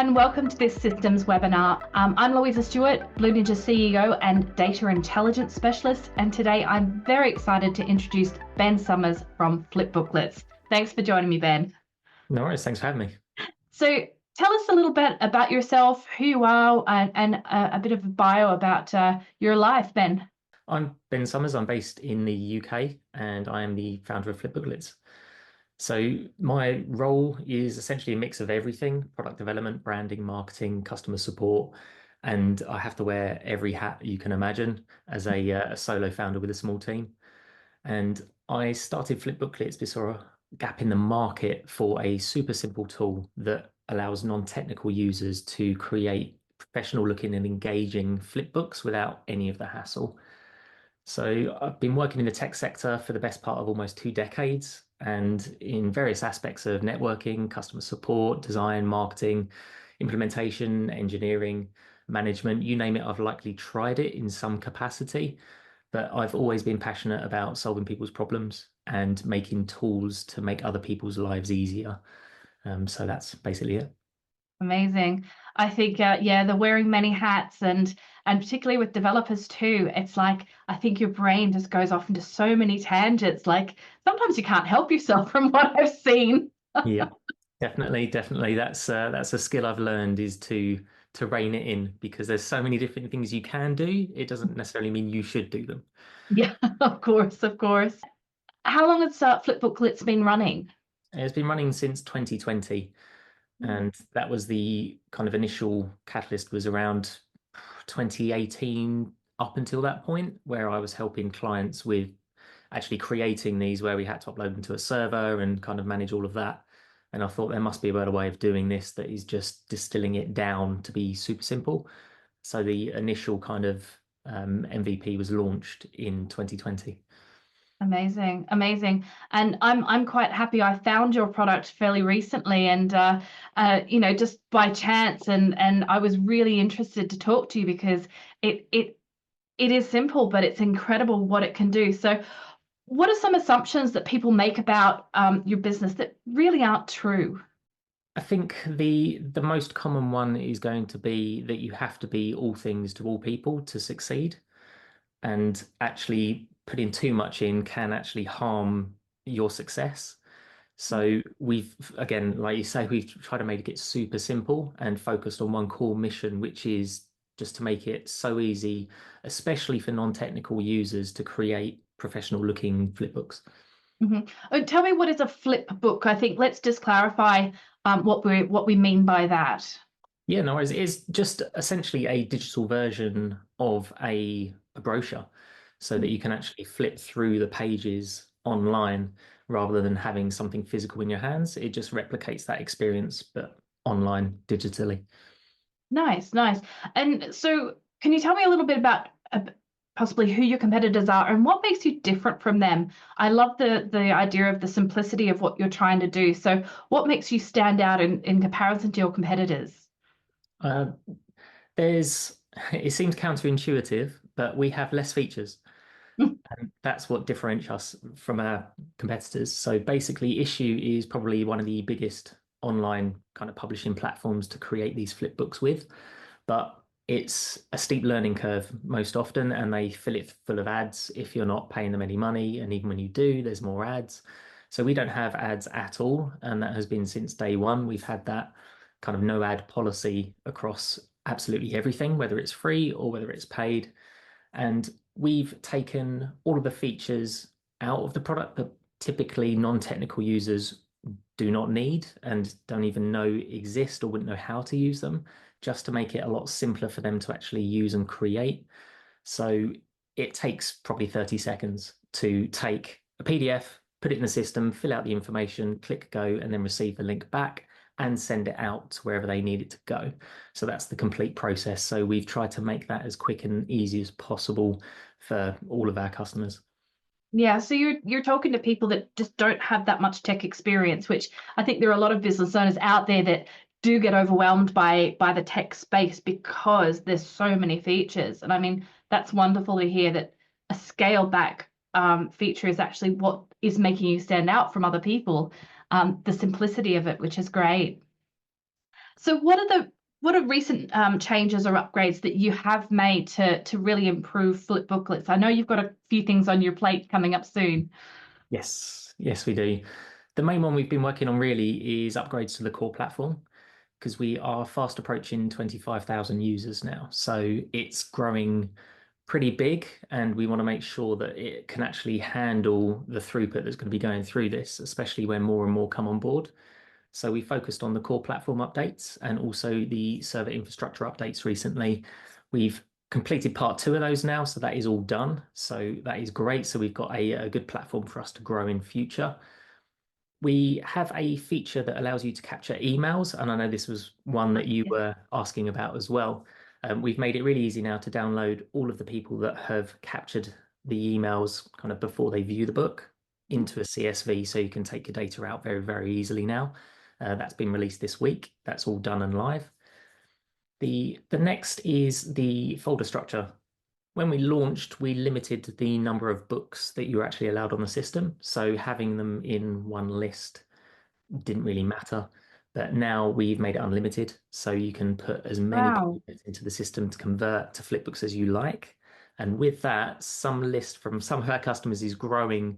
and welcome to this systems webinar. I'm Louisa Stewart, Blue Ninja CEO and Data Intelligence Specialist, and today I'm very excited to introduce Ben Summers from FlipBooklets. Thanks for joining me, Ben. No worries, thanks for having me. So tell us a little bit about yourself, who you are, and a bit of a bio about your life, Ben. I'm Ben Summers. I'm based in the UK and I am the founder of FlipBooklets. So my role is essentially a mix of everything: product development, branding, marketing, customer support, and I have to wear every hat you can imagine as a solo founder with a small team. And I started FlipBooklets because saw a gap in the market for a super simple tool that allows non-technical users to create professional looking and engaging flipbooks without any of the hassle. So I've been working in the tech sector for the best part of almost 2 decades and in various aspects of networking, customer support, design, marketing, implementation, engineering, management, you name it, I've likely tried it in some capacity. But I've always been passionate about solving people's problems and making tools to make other people's lives easier. So that's basically it. Amazing. I think, yeah, the wearing many hats and particularly with developers too, it's like I think your brain just goes off into so many tangents. Like sometimes you can't help yourself from what I've seen. Yeah, definitely. That's a skill I've learned is to rein it in because there's so many different things you can do. It doesn't necessarily mean you should do them. Yeah, of course, of course. How long has FlipBooklets been running? It's been running since 2020, and that was the kind of initial catalyst was around 2018 up until that point, where I was helping clients with actually creating these where we had to upload them to a server and kind of manage all of that. And I thought there must be a better way of doing this that is just distilling it down to be super simple. So the initial kind of MVP was launched in 2020. Amazing, amazing. And I'm quite happy I found your product fairly recently and just by chance and I was really interested to talk to you because it is simple, but it's incredible what it can do. So what are some assumptions that people make about your business that really aren't true? I think the most common one is going to be that you have to be all things to all people to succeed. And actually putting too much in can actually harm your success. So we've, again, like you say, we've tried to make it super simple and focused on one core mission, which is just to make it so easy, especially for non-technical users, to create professional looking flipbooks. Oh, tell me what is a flip book? I think let's just clarify what we mean by that. Yeah, no, it's just essentially a digital version of a brochure so that you can actually flip through the pages online rather than having something physical in your hands. It just replicates that experience, but online digitally. Nice, nice. And so, can you tell me a little bit about possibly who your competitors are and what makes you different from them? I love the idea of the simplicity of what you're trying to do. So, what makes you stand out in comparison to your competitors? Uh, there's, it seems counterintuitive, but we have less features. And that's what differentiates us from our competitors. So basically, Issue is probably one of the biggest online kind of publishing platforms to create these flip books with, but it's a steep learning curve most often, and they fill it full of ads if you're not paying them any money. And even when you do, there's more ads. So we don't have ads at all, and that has been since day one. We've had that kind of no ad policy across absolutely everything, whether it's free or whether it's paid. And we've taken all of the features out of the product that typically non-technical users do not need and don't even know exist or wouldn't know how to use them, just to make it a lot simpler for them to actually use and create. So it takes probably 30 seconds to take a PDF, put it in the system, fill out the information, click go, and then receive the link back and send it out to wherever they need it to go. So that's the complete process. So we've tried to make that as quick and easy as possible for all of our customers. Yeah, so you're talking to people that just don't have that much tech experience, which I think there are a lot of business owners out there that do get overwhelmed by the tech space because there's so many features. And I mean, that's wonderful to hear that a scaled back feature is actually what is making you stand out from other people. The simplicity of it, which is great. So what are recent changes or upgrades that you have made to really improve Flip Booklets? I know you've got a few things on your plate coming up soon. Yes, yes, we do. The main one we've been working on really is upgrades to the core platform because we are fast approaching 25,000 users now. So it's growing pretty big, and we want to make sure that it can actually handle the throughput that's going to be going through this, especially when more and more come on board. So we focused on the core platform updates and also the server infrastructure updates recently. We've completed part two of those now, so that is all done. So that is great. So we've got a good platform for us to grow in future. We have a feature that allows you to capture emails, and I know this was one that you Yes. were asking about as well. We've made it really easy now to download all of the people that have captured the emails kind of before they view the book into a CSV, so you can take your data out very, very easily now. That's been released this week. That's all done and live. The next is the folder structure. When we launched, we limited the number of books that you were actually allowed on the system. So having them in one list didn't really matter. But now we've made it unlimited. So you can put as many Wow. PDFs into the system to convert to flipbooks as you like. And with that, some list from some of our customers is growing.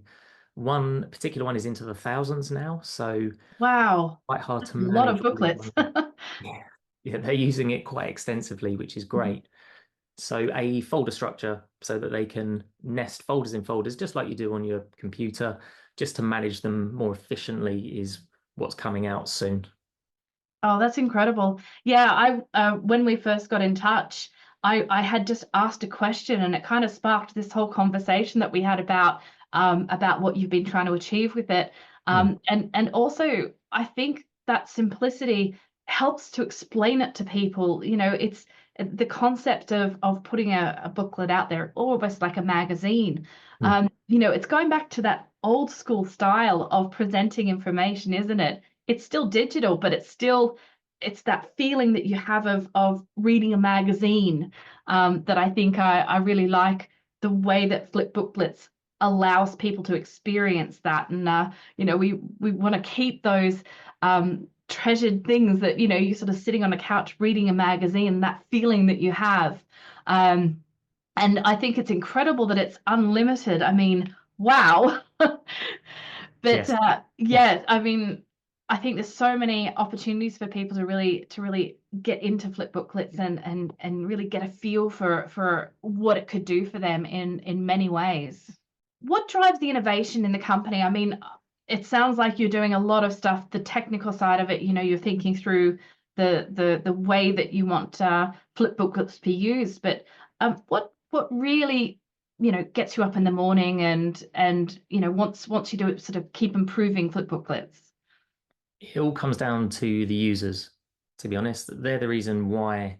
One particular one is into the thousands now. So Wow. quite hard That's to a lot manage of all in booklets. one go. Yeah. Yeah, they're using it quite extensively, which is great. So a folder structure so that they can nest folders in folders, just like you do on your computer, just to manage them more efficiently is what's coming out soon. Oh, that's incredible. Yeah, I when we first got in touch, I had just asked a question and it kind of sparked this whole conversation that we had about what you've been trying to achieve with it. Mm, And also I think that simplicity helps to explain it to people. You know, it's the concept of putting a booklet out there, almost like a magazine. mm. You know, it's going back to that old school style of presenting information, isn't it? It's still digital, but it's that feeling that you have of reading a magazine that I think I really like the way that Flip Booklets allows people to experience that. And you know, we want to keep those treasured things that, you know, you're sort of sitting on a couch reading a magazine, that feeling that you have. Um, and I think it's incredible that it's unlimited. I mean, wow. But Yes. yeah, I mean, I think there's so many opportunities for people to really get into flip booklets and really get a feel for what it could do for them in many ways. What drives the innovation in the company? I mean, it sounds like you're doing a lot of stuff, the technical side of it, you know, you're thinking through the way that you want flip booklets to be used, but what really, you know, gets you up in the morning and you know, once you do it, sort of keep improving flip booklets. It all comes down to the users, to be honest. They're the reason why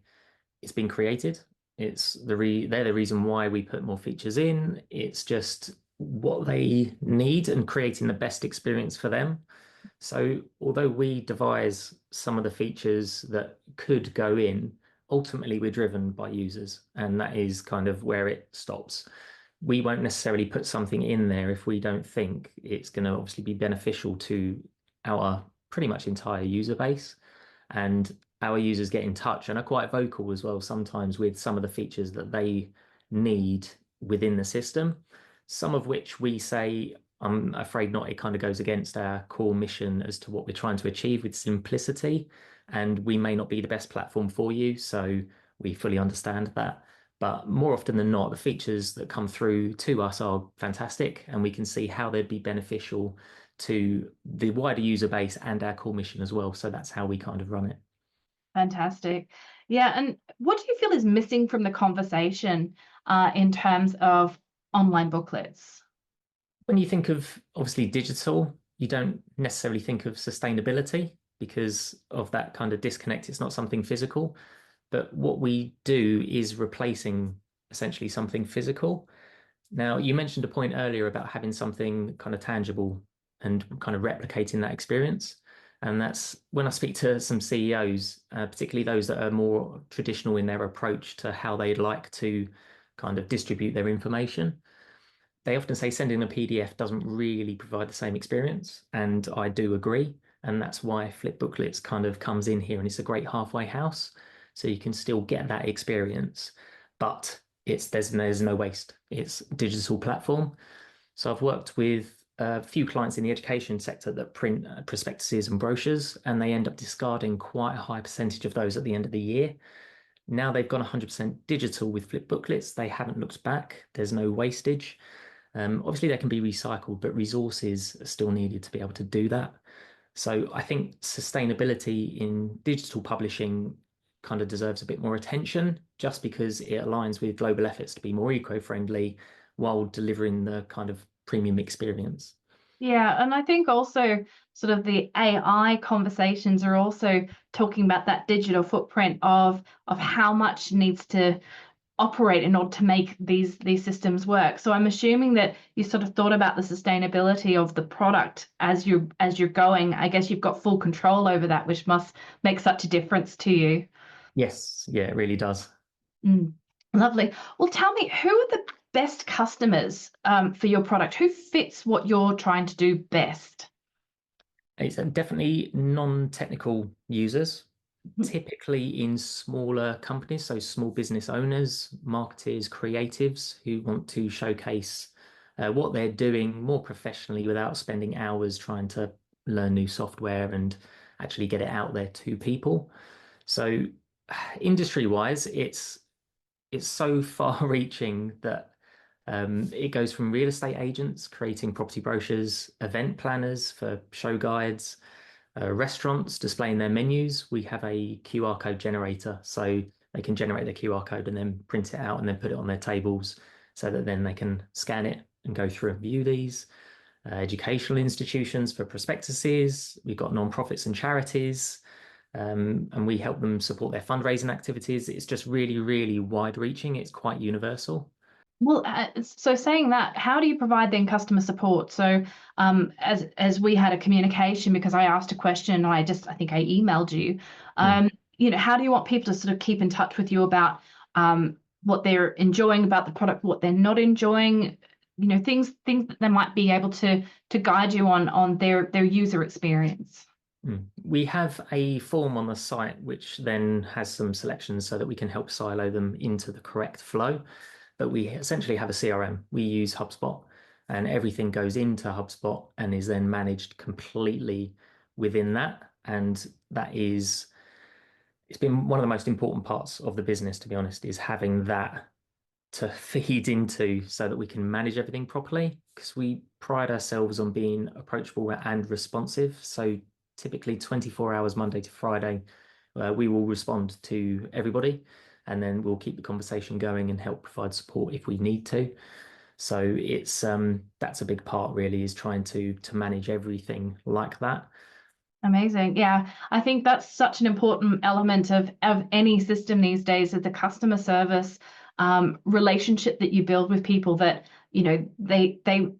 it's been created. They're the reason why we put more features in. It's just what they need and creating the best experience for them. So although we devise some of the features that could go in, ultimately we're driven by users, and that is kind of where it stops. We won't necessarily put something in there if we don't think it's going to obviously be beneficial to our pretty much entire user base. And our users get in touch and are quite vocal as well sometimes with some of the features that they need within the system, some of which we say, I'm afraid not, it kind of goes against our core mission as to what we're trying to achieve with simplicity. And we may not be the best platform for you, so we fully understand that. But more often than not, the features that come through to us are fantastic, and we can see how they'd be beneficial to the wider user base and our core mission as well. So that's how we kind of run it. Fantastic. Yeah, and what do you feel is missing from the conversation in terms of online booklets? When you think of obviously digital, you don't necessarily think of sustainability because of that kind of disconnect. It's not something physical. But what we do is replacing essentially something physical. Now, you mentioned a point earlier about having something kind of tangible and kind of replicating that experience. And that's when I speak to some CEOs, particularly those that are more traditional in their approach to how they'd like to kind of distribute their information. They often say sending a PDF doesn't really provide the same experience. And I do agree. And that's why FlipBooklets kind of comes in here and it's a great halfway house. So you can still get that experience, but there's no waste. It's a digital platform. So I've worked with a few clients in the education sector that print prospectuses and brochures, and they end up discarding quite a high percentage of those at the end of the year. Now they've gone 100% digital with FlipBooklets. They haven't looked back. There's no wastage. Obviously, they can be recycled, but resources are still needed to be able to do that. So I think sustainability in digital publishing kind of deserves a bit more attention just because it aligns with global efforts to be more eco-friendly while delivering the kind of premium experience. Yeah, and I think also sort of the AI conversations are also talking about that digital footprint of how much needs to operate in order to make these systems work. So I'm assuming that you sort of thought about the sustainability of the product as you're going. I guess you've got full control over that, which must make such a difference to you. Yes, yeah, it really does. Mm, lovely. Well, tell me, who are the best customers for your product? Who fits what you're trying to do best? It's definitely non-technical users, typically in smaller companies, so small business owners, marketers, creatives who want to showcase what they're doing more professionally without spending hours trying to learn new software and actually get it out there to people. So industry-wise, it's so far-reaching that it goes from real estate agents creating property brochures, event planners for show guides, restaurants displaying their menus. We have a QR code generator, so they can generate the QR code and then print it out and then put it on their tables so that then they can scan it and go through and view these. Educational institutions for prospectuses. We've got non-profits and charities, and we help them support their fundraising activities. It's just really, really wide-reaching. It's quite universal. Well, so saying that, how do you provide then customer support? So, as we had a communication because I asked a question, and I think I emailed you. Hmm. How do you want people to sort of keep in touch with you about what they're enjoying about the product, what they're not enjoying? Things that they might be able to guide you on their user experience. We have a form on the site which then has some selections so that we can help silo them into the correct flow. But we essentially have a CRM. We use HubSpot, and everything goes into HubSpot and is then managed completely within that. And it's been one of the most important parts of the business, to be honest, is having that to feed into so that we can manage everything properly because we pride ourselves on being approachable and responsive. So typically 24 hours Monday to Friday, we will respond to everybody and then we'll keep the conversation going and help provide support if we need to. So it's that's a big part really is trying to manage everything like that. Amazing. Yeah, I think that's such an important element of any system these days is the customer service relationship that you build with people that, they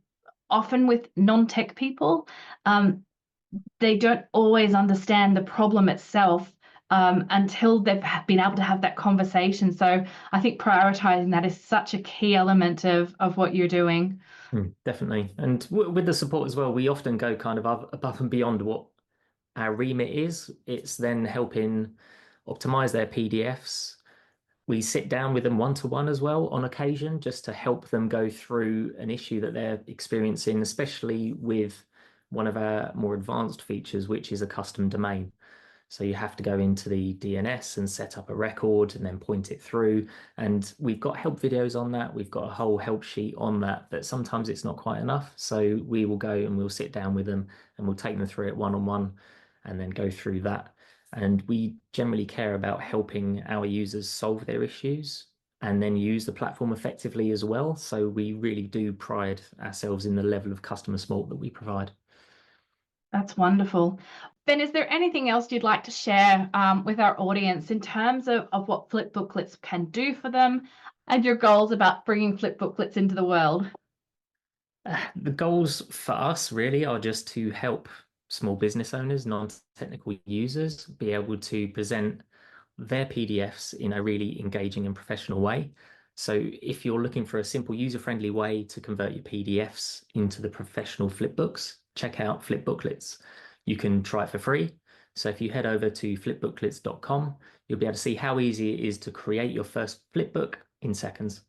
often with non-tech people, they don't always understand the problem itself until they've been able to have that conversation. So I think prioritizing that is such a key element of what you're doing. Definitely. And with the support as well, we often go kind of above and beyond what our remit is. It's then helping optimize their PDFs. We sit down with them one to one as well on occasion, just to help them go through an issue that they're experiencing, especially with one of our more advanced features, which is a custom domain. So you have to go into the DNS and set up a record and then point it through. And we've got help videos on that. We've got a whole help sheet on that, but sometimes it's not quite enough. So we will go and we'll sit down with them and we'll take them through it one-on-one and then go through that. And we generally care about helping our users solve their issues and then use the platform effectively as well. So we really do pride ourselves in the level of customer support that we provide. That's wonderful. Ben, is there anything else you'd like to share with our audience in terms of what Flip Booklets can do for them and your goals about bringing Flip Booklets into the world? The goals for us really are just to help small business owners, non-technical users, be able to present their PDFs in a really engaging and professional way. So if you're looking for a simple user-friendly way to convert your PDFs into the professional flipbooks, check out FlipBooklets. You can try it for free. So if you head over to flipbooklets.com, you'll be able to see how easy it is to create your first flipbook in seconds.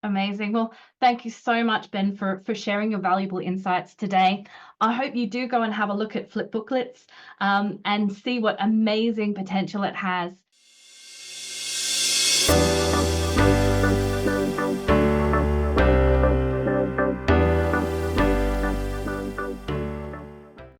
Amazing. Well, thank you so much, Ben, for sharing your valuable insights today. I hope you do go and have a look at FlipBooklets and see what amazing potential it has.